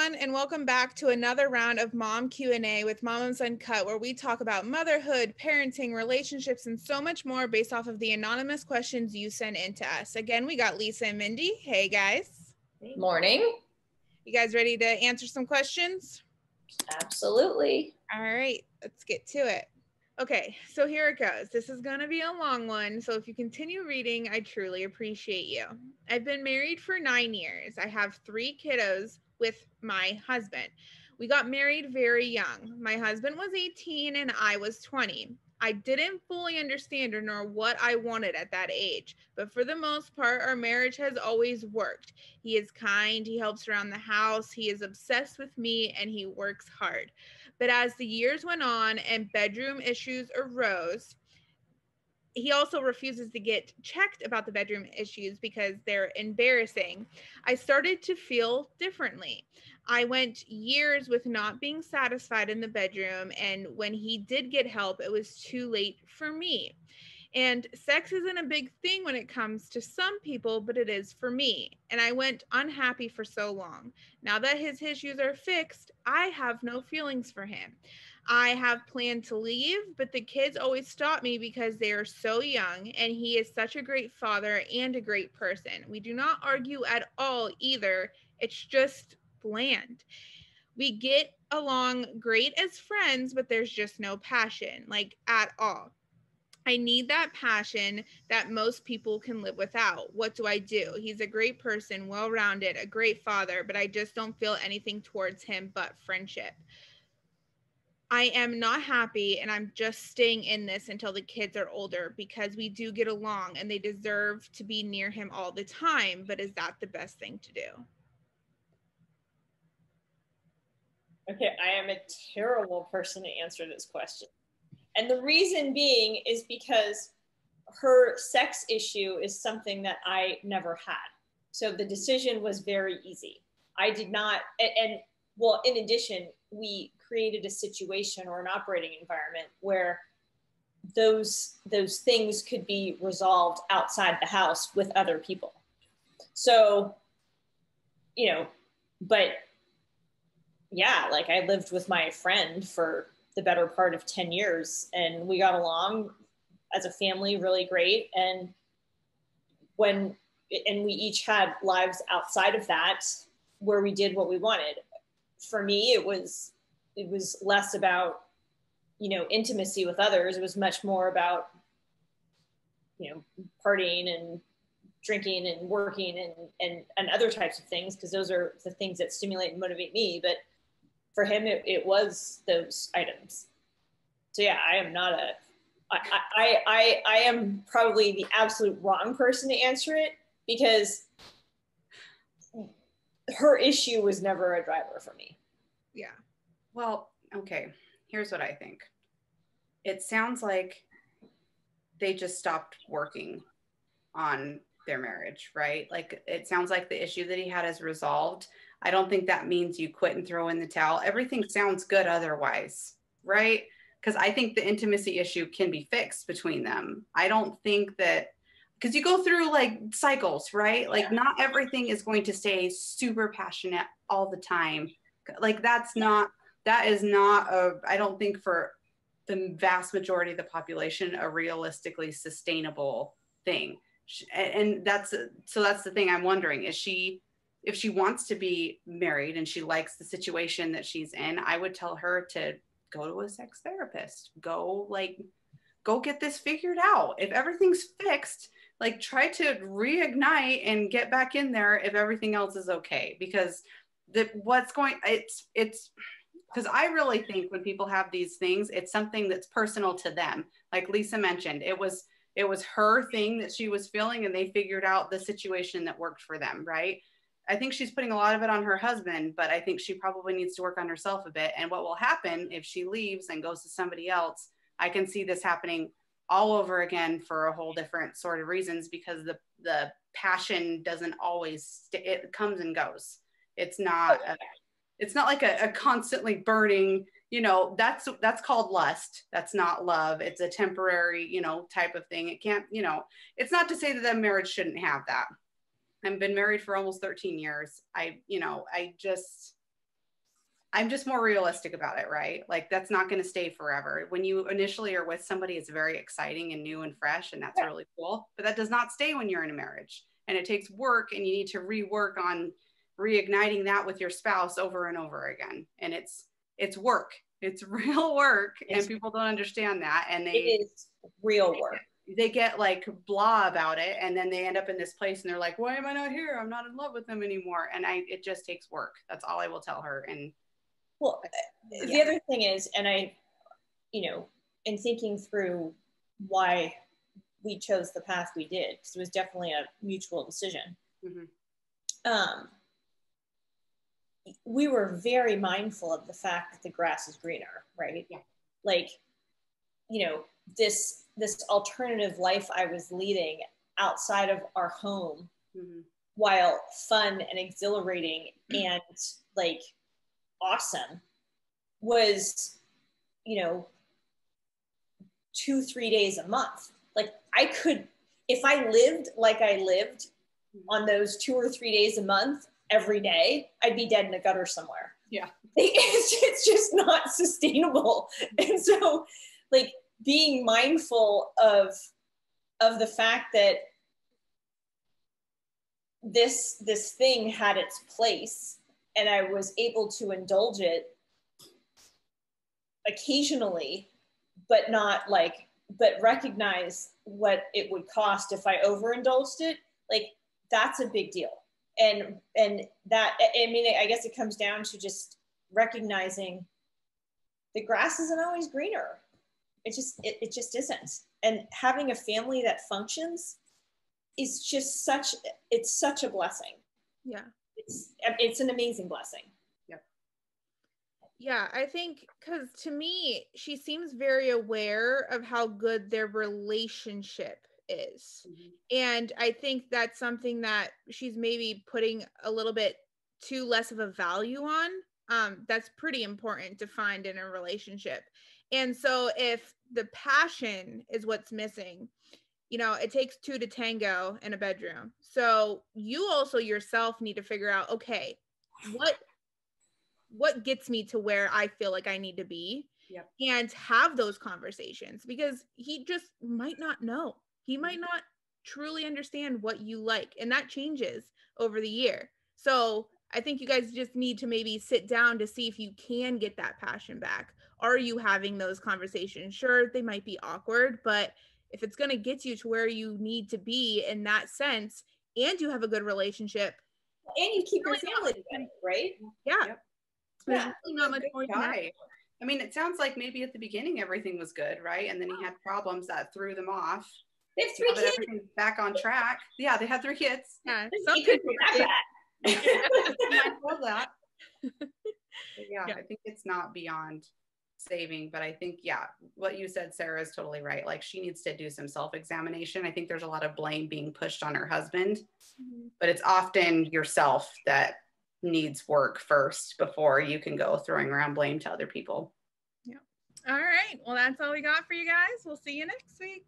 everyone, and welcome back to another round of Mom Q&A with Moms Uncut, where we talk about motherhood, parenting, relationships, and so much more based off of the anonymous questions you send in to us. Again, we got Lisa and Mindy. Hey, guys. Morning. You guys ready to answer some questions? Absolutely. All right, let's get to it. Okay, so here it goes. This is going to be a long one, so if you continue reading, I truly appreciate you. I've been married for 9 years. I have 3 kiddos with my husband. We got married very young. My husband was 18 and I was 20. I didn't fully understand or know what I wanted at that age, but for the most part, our marriage has always worked. He is kind, he helps around the house, he is obsessed with me, and he works hard. But as the years went on and bedroom issues arose, he also refuses to get checked about the bedroom issues because they're embarrassing. I started to feel differently. I went years with not being satisfied in the bedroom, and when he did get help, it was too late for me. And sex isn't a big thing when it comes to some people, but it is for me. And I went unhappy for so long. Now that his issues are fixed, I have no feelings for him. I have planned to leave, but the kids always stop me because they are so young, and he is such a great father and a great person. We do not argue at all either. It's just bland. We get along great as friends, but there's just no passion, like at all. I need that passion that most people can live without. What do I do? He's a great person, well-rounded, a great father, but I just don't feel anything towards him but friendship. I am not happy, and I'm just staying in this until the kids are older because we do get along and they deserve to be near him all the time. But is that the best thing to do? Okay, I am a terrible person to answer this question. And the reason being is because her sex issue is something that I never had. So the decision was very easy. I did not, and well, in addition, we created a situation or an operating environment where those things could be resolved outside the house with other people. So, but yeah, like I lived with my friend for the better part of 10 years and we got along as a family really great. And we each had lives outside of that where we did what we wanted. For me, it was less about, intimacy with others. It was much more about, partying and drinking and working and other types of things, because those are the things that stimulate and motivate me. But for him, it was those items. So yeah, I am not I am probably the absolute wrong person to answer it, because her issue was never a driver for me. Yeah. Well, okay. Here's what I think. It sounds like they just stopped working on their marriage, right? Like it sounds like the issue that he had is resolved. I don't think that means you quit and throw in the towel. Everything sounds good otherwise, right? Because I think the intimacy issue can be fixed between them. I don't think that, because you go through like cycles, right? Like not everything is going to stay super passionate all the time. Like that is not I don't think for the vast majority of the population, a realistically sustainable thing. And that's the thing I'm wondering, if she wants to be married and she likes the situation that she's in, I would tell her to go to a sex therapist, go get this figured out. If everything's fixed, like try to reignite and get back in there if everything else is okay. Because it's because I really think when people have these things, it's something that's personal to them. Like Lisa mentioned, it was her thing that she was feeling and they figured out the situation that worked for them, right? I think she's putting a lot of it on her husband, but I think she probably needs to work on herself a bit. And what will happen if she leaves and goes to somebody else, I can see this happening all over again for a whole different sort of reasons, because the passion doesn't always, it comes and goes. It's not like a constantly burning, that's called lust. That's not love. It's a temporary, type of thing. It can't, it's not to say that a marriage shouldn't have that. I've been married for almost 13 years. I'm just more realistic about it, right? Like that's not going to stay forever. When you initially are with somebody, it's very exciting and new and fresh, and that's really cool. But that does not stay when you're in a marriage. And it takes work, and you need to rework on reigniting that with your spouse over and over again. And it's work. It's real work, and people don't understand that. And it is real work. They get like blah about it, and then they end up in this place, and they're like, "Why am I not here? I'm not in love with them anymore." And it just takes work. That's all I will tell her. And well, the other thing is, and I, in thinking through why we chose the path we did, because it was definitely a mutual decision. We were very mindful of the fact that the grass is greener, right? Yeah. Like, this alternative life I was leading outside of our home, while fun and exhilarating and like awesome, was 2-3 days a month. Like I could, if I lived like I lived on those 2 or 3 days a month every day, I'd be dead in a gutter somewhere. Yeah. It's just not sustainable. And so like being mindful of the fact that this thing had its place, and I was able to indulge it occasionally, but recognize what it would cost if I overindulged it. Like that's a big deal. And that, I mean, I guess it comes down to just recognizing the grass isn't always greener. It just isn't. And having a family that functions is just such a blessing. Yeah. It's an amazing blessing. Yep. Yeah, I think because to me, she seems very aware of how good their relationship is. And I think that's something that she's maybe putting a little bit too less of a value on. That's pretty important to find in a relationship. And so if the passion is what's missing, it takes two to tango in a bedroom. So you also yourself need to figure out, okay, what gets me to where I feel like I need to be. Yep. And have those conversations, because he just might not know. He might not truly understand what you like, and that changes over the year. So I think you guys just need to maybe sit down to see if you can get that passion back. Are you having those conversations? Sure, they might be awkward, but if it's going to get you to where you need to be in that sense, and you have a good relationship, and you keep your family together, right? Yeah. Yep. There's really not much more guy. I mean, it sounds like maybe at the beginning everything was good, right? And then he had problems that threw them off. They have 3 kids. Everything's back on track. Yeah, they had 3 kids. Yeah, some could be that bad. I love that. Yeah, I think it's not beyond saving, but I think, what you said, Sarah, is totally right. Like she needs to do some self-examination. I think there's a lot of blame being pushed on her husband, but it's often yourself that needs work first before you can go throwing around blame to other people. Yeah. All right. Well, that's all we got for you guys. We'll see you next week.